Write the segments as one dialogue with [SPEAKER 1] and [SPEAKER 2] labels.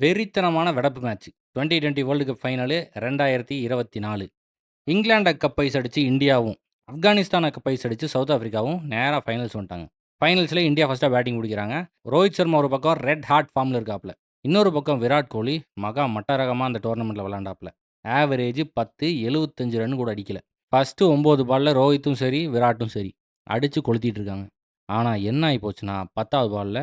[SPEAKER 1] வெறித்தனமான வெடப்பு match. 2020 world cup final 2024. இங்கிலாண்ட கப் ஐஸ் அடிச்சு இந்தியாவும், ஆப்கானிஸ்தான கப் ஐஸ் அடிச்சு சவுத் ஆஃப்ரிக்காவும் நேரா ஃபைனல்ஸ் வந்துட்டாங்க. ஃபைனல்ஸ்ல இந்தியா ஃபர்ஸ்ட்டா பேட்டிங் பிடிக்கிறாங்க. ரோஹித் சர்மா ஒரு பக்கம் ரெட் ஹாட் ஃபார்ம்ல இருக்காப்ல. இன்னொரு பக்கம் விராட் கோலி மகா மட்டரகமா அந்த டோர்னமெண்ட்ல விளையாண்டாப்ல. ஆவரேஜ் 10, 75 ரன் கூட அடிக்கல. ஃபர்ஸ்ட் 9 பால்ல ரோஹித்தும் சரி, விராட்டும் சரி அடிச்சு கொளுத்திட்டு இருக்காங்க. ஆனா என்ன ஆகி போச்சுன்னா 10வது பால்ல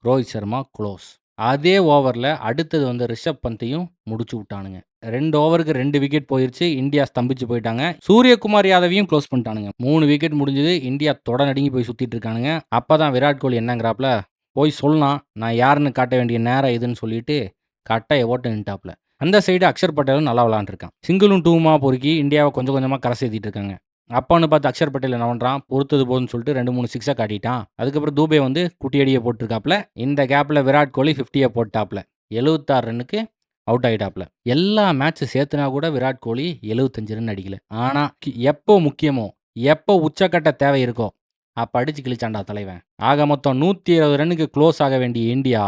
[SPEAKER 1] ரோஹித் சர்மா க்ளோஸ். அதே ஓவரில் அடுத்தது வந்து ரிஷப் பந்தையும் முடிச்சு விட்டானுங்க. 2 ஓவருக்கு 2 விக்கெட் போயிருச்சு. இந்தியா ஸ்தம்பிச்சு போயிட்டாங்க. சூரியகுமார் யாதவையும் க்ளோஸ் பண்ணிட்டானுங்க. 3 விக்கெட் முடிஞ்சது. இந்தியா தொட நடுங்கி போய் சுத்திட்டு இருக்கானுங்க. அப்பதான் விராட் கோலி என்னங்கிறாப்ல, போய் சொல்லலாம் நான் யாருன்னு காட்ட வேண்டிய நேரம் இதுன்னு சொல்லிட்டு கட்டையை ஓட்ட நின்ட்டாப்ல. அந்த சைடு அக்ஷர் பட்டேலும் நல்லா விளாண்டுருக்கான். சிங்கிளும் டூமா பொறுக்கி இந்தியாவை கொஞ்சம் கொஞ்சமாக கரை சேர்த்திட்டு இருக்காங்க. அப்பான்னு பார்த்து அக்ஷர் பட்டேல் என்ன பண்ணுறான், பொறுத்தது போதுன்னு சொல்லிட்டு 2-3 சிக்ஸை காட்டிட்டான். அதுக்கப்புறம் தூபே வந்து குட்டி அடியை போட்டிருக்காப்ல. இந்த கேப்பில் விராட் கோலி 50யை போட்டாப்ல. 76 ரன்னுக்கு அவுட் ஆகிட்டாப்ல. எல்லா மேட்ச் சேர்த்துனா கூட விராட் கோலி 75 ரன் அடிக்கல. ஆனால் எப்போ முக்கியமோ, எப்போ உச்சக்கட்ட தேவை இருக்கோ அப்போ அடிச்சு கிழிச்சாண்டா தலைவன். ஆக மொத்தம் 120 ரன்னுக்கு க்ளோஸ் ஆக வேண்டிய இந்தியா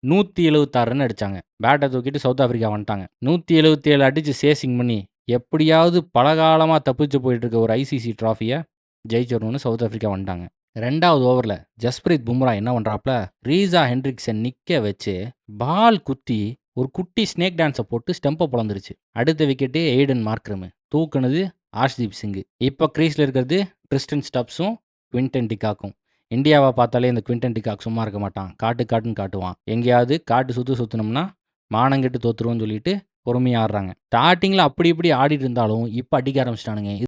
[SPEAKER 1] 176 ரன் அடிச்சாங்க. பேட்டை தூக்கிட்டு சவுத் ஆஃப்ரிக்கா வந்துட்டாங்க. 177 அடிச்சு சேசிங் பண்ணி எப்படியாவது பலகாலமாக தப்பிச்சு போயிட்டு இருக்க ஒரு ஐசிசி ட்ராஃபியை ஜெயிச்சிடணும்னு சவுத் ஆஃப்ரிக்கா வந்துட்டாங்க. 2வது ஓவரில் ஜஸ்பிரீத் பும்ரா என்ன பண்ணுறாப்ல, ரீசா ஹென்ட்ரிக்ஸை நிற்க வச்சு பால் குத்தி ஒரு குட்டி ஸ்னேக் டான்ஸை போட்டு ஸ்டெம்பை பிளந்துருச்சு. அடுத்த விக்கெட்டு எய்டன் மார்க்ரம், தூக்குனது ஆஷ்தீப் சிங். இப்போ கிரீஸில் இருக்கிறது ட்ரிஸ்டன் ஸ்டப்ஸும் குவிண்டன் டிகாக்கும். இந்தியாவை பார்த்தாலே இந்த குவிண்டன் டிகாக் சும்மா இருக்க மாட்டான். காட்டுன்னு காட்டுவான். எங்கேயாவது காட்டு சுற்றினோம்னா மானங்கெட்டு தோத்துருவோன்னு சொல்லிட்டு பொறுமையாக ஆடுறாங்க. ஸ்டார்டிங்கில் அப்படி இப்படி ஆடிட்டு இருந்தாலும் இப்போ அடிக்க ஆரம்பிச்சிட்டானுங்க.